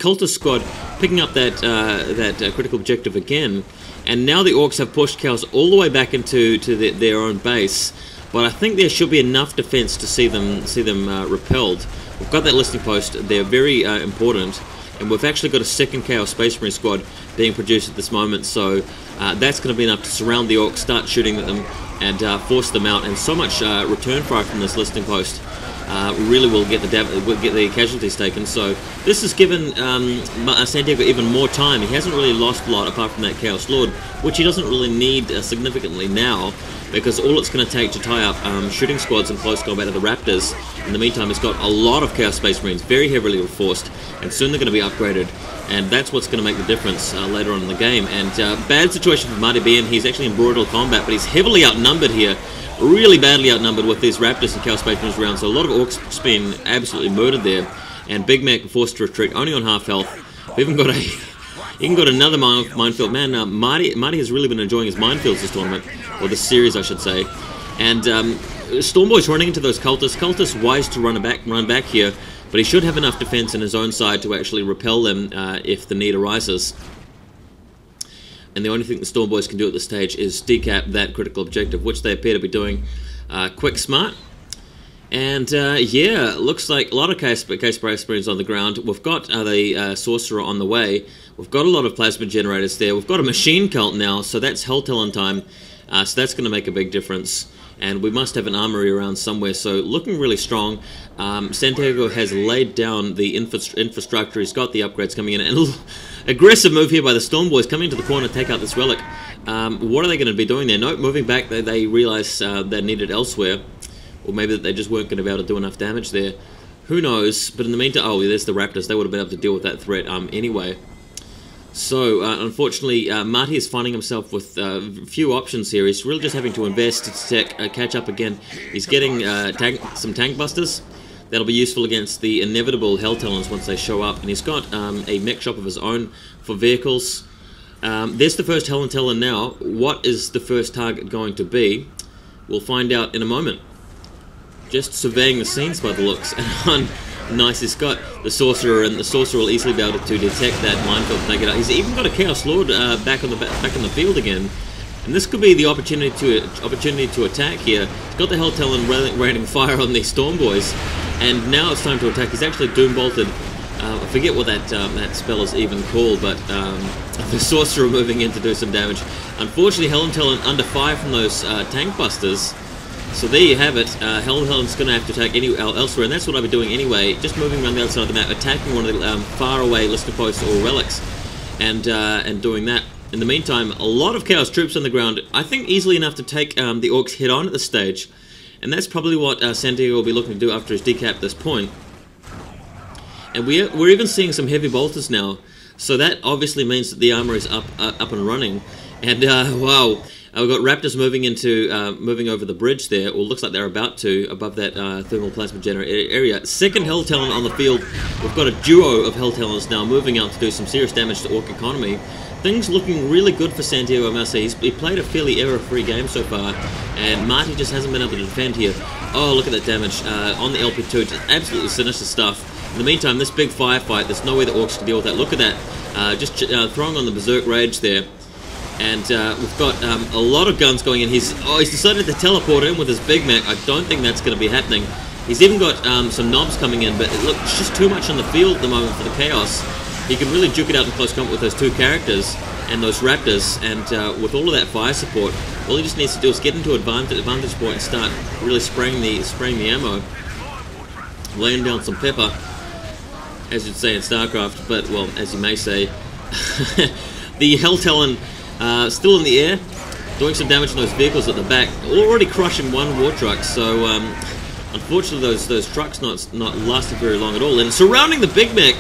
Cultist squad picking up that critical objective again, and now the Orks have pushed Chaos all the way back into their own base. But I think there should be enough defense to see them repelled. We've got that listing post. They're very important, and we've actually got a second Chaos Space Marine squad being produced at this moment. So that's going to be enough to surround the Orks, start shooting at them, and force them out. And so much return fire from this listing post really will get the casualties taken. So this has given Santiago even more time. He hasn't really lost a lot apart from that Chaos Lord, which he doesn't really need significantly now, because all it's going to take to tie up shooting squads in close combat are the Raptors. In the meantime, he's got a lot of Chaos Space Marines, very heavily reinforced, and soon they're going to be upgraded, and that's what's going to make the difference later on in the game. And bad situation for Marty being he's actually in brutal combat, but he's heavily outnumbered here, really badly outnumbered with these Raptors and Chaos Space Marines around, so a lot of Orks being absolutely murdered there, and Big Mac forced to retreat, only on half health. We've even got another minefield. Man, Marty has really been enjoying his minefields this tournament, or this series, I should say. And Stormboy's running into those cultists. Cultists wise to run back here, but he should have enough defense in his own side to actually repel them if the need arises. And the only thing the Stormboys can do at this stage is decap that critical objective, which they appear to be doing quick smart. And yeah, looks like a lot of Chaos Space Marines on the ground. We've got the Sorcerer on the way. We've got a lot of plasma generators there. We've got a machine cult now, so that's Helltalon time. So that's going to make a big difference. And we must have an armory around somewhere, so looking really strong. Santiago has laid down the infrastructure. He's got the upgrades coming in. And aggressive move here by the Stormboys, coming to the corner to take out this relic. What are they going to be doing there? No, moving back, they realise they needed Elsewhere. Or maybe that they just weren't going to be able to do enough damage there. Who knows? But in the meantime, oh, there's the Raptors. They would have been able to deal with that threat anyway. So, unfortunately, Marty is finding himself with few options here. He's really just having to invest to catch up again. He's getting some tank busters. That'll be useful against the inevitable Helltalons once they show up. And he's got a mech shop of his own for vehicles. There's the first Helltalon now. What is the first target going to be? We'll find out in a moment. Just surveying the scenes by the looks. And nice, he's got the Sorcerer, and the Sorcerer will easily be able to detect that minefield and take it out. He's even got a Chaos Lord back in the field again, and this could be the opportunity to attack here. He's got the Helltalon raining fire on these Stormboys, and now it's time to attack. He's actually Doom Bolted. I forget what that spell is even called, but the Sorcerer moving in to do some damage. Unfortunately, Helltalon under fire from those tank busters. So there you have it. Helltalon's going to have to attack elsewhere, and that's what I'll be doing anyway. Just moving around the other side of the map, attacking one of the far away listener posts or relics, and doing that. In the meantime, a lot of Chaos troops on the ground. I think easily enough to take the Orks head on at this stage, and that's probably what Santiago will be looking to do after his decap at this point. And we're even seeing some heavy bolters now, so that obviously means that the armor is up and running. And wow. We've got Raptors moving over the bridge there, or looks like they're about to, above that thermal plasma generator area. Second Helltalon on the field. We've got a duo of Helltalons now moving out to do some serious damage to Ork economy. Things looking really good for Santiago, I must say. He played a fairly error-free game so far, and Marty just hasn't been able to defend here. Oh, look at that damage on the LP2. Just absolutely sinister stuff. In the meantime, this big firefight, there's no way the Orks can deal with that. Look at that. Just throwing on the Berserk Rage there. And we've got a lot of guns going in. He's decided to teleport in with his Big Mac. I don't think that's going to be happening. He's even got some knobs coming in, but look, it's just too much on the field at the moment for the Chaos. He can really duke it out in close combat with those two characters and those Raptors, and with all of that fire support, all he just needs to do is get into advantage point and start really spraying the ammo, laying down some pepper, as you'd say in StarCraft, but, well, as you may say. The Helltalon still in the air, doing some damage on those vehicles at the back, already crushing one war truck, so unfortunately those trucks not lasting very long at all. And surrounding the Big Mac,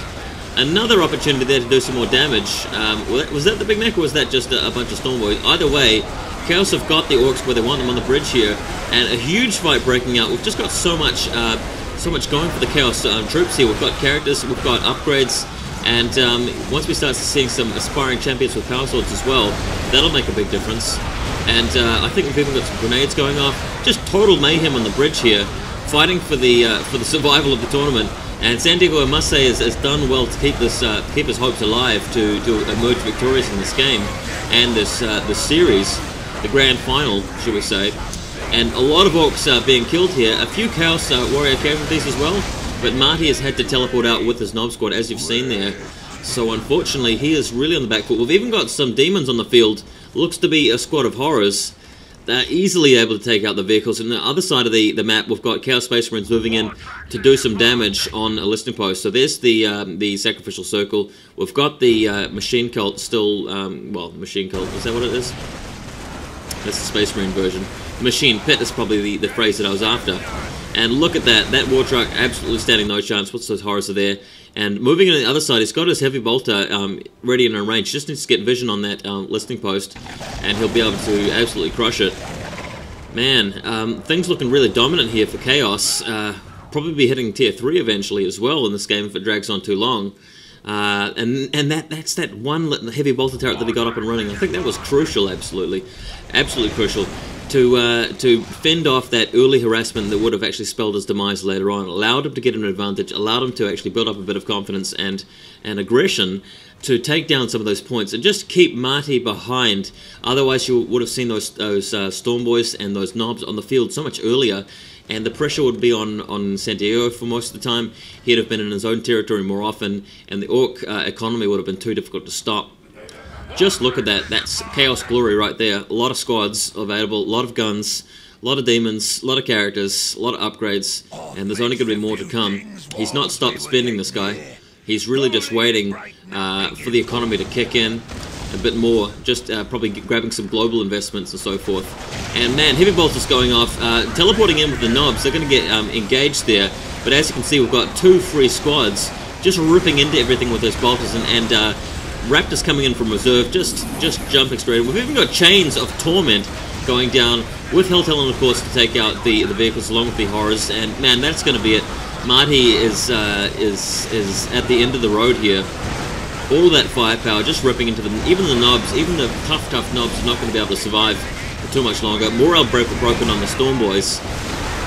another opportunity there to do some more damage. Was that the Big Mac, or was that just a bunch of Stormboys? Either way, Chaos have got the Orks where they want them on the bridge here, and a huge fight breaking out. We've just got so much going for the Chaos troops here. We've got characters, we've got upgrades, and once we start seeing some aspiring champions with power swords as well, that'll make a big difference. And I think we've even got some grenades going off. Just total mayhem on the bridge here, fighting for the survival of the tournament. And Santiago, I must say, has done well to keep his hopes alive to emerge victorious in this game and this series, the grand final, should we say. And a lot of Orks being killed here. A few Chaos Warrior casualties as well, but Marty has had to teleport out with his Nob Squad, as you've seen there. So unfortunately, he is really on the back foot. We've even got some demons on the field. Looks to be a squad of horrors. They're easily able to take out the vehicles. And the other side of the map, we've got Chaos Space Marines moving in to do some damage on a listening post. So there's the Sacrificial Circle. We've got the Machine Cult still, well, Machine Cult, is that what it is? That's the Space Marine version. Machine Pit is probably the phrase that I was after. And look at that. That War Truck absolutely standing no chance. What's those horrors are there? And moving on the other side, he's got his Heavy Bolter ready and in range. Just needs to get vision on that listening post, and he'll be able to absolutely crush it. Man, things looking really dominant here for Chaos. Probably be hitting tier 3 eventually as well in this game if it drags on too long. And that's that one Heavy Bolter turret that he got up and running. I think that was crucial, absolutely crucial. To fend off that early harassment that would have actually spelled his demise later on, allowed him to get an advantage, allowed him to actually build up a bit of confidence and aggression to take down some of those points and just keep Marty behind. Otherwise, you would have seen those Storm Boys and those Knobs on the field so much earlier, and the pressure would be on Santiago for most of the time. He'd have been in his own territory more often, and the Ork economy would have been too difficult to stop. Just look at that. That's Chaos Glory right there. A lot of squads available, a lot of guns, a lot of demons, a lot of characters, a lot of upgrades, and there's only going to be more to come. He's not stopped spending, this guy. He's really just waiting for the economy to kick in a bit more, just probably grabbing some global investments and so forth. And man, Heavy Bolter's going off, teleporting in with the Knobs. They're going to get engaged there, but as you can see, we've got 2 free squads just ripping into everything with those bolters, and Raptors coming in from reserve, just jumping straight in. We've even got Chains of Torment going down with Helltalon, of course, to take out the vehicles along with the horrors. And man, that's going to be it. Marty is at the end of the road here. All that firepower just ripping into them. Even the Knobs, even the tough Knobs are not going to be able to survive for too much longer. Morale broken on the Storm Boys.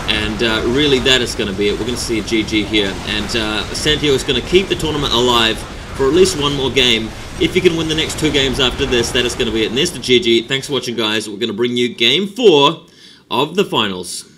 And really, that is going to be it. We're going to see a GG here. And Santiago is going to keep the tournament alive for at least one more game. If you can win the next 2 games after this, that is going to be it. And there's the GG. Thanks for watching, guys. We're going to bring you Game 4 of the finals.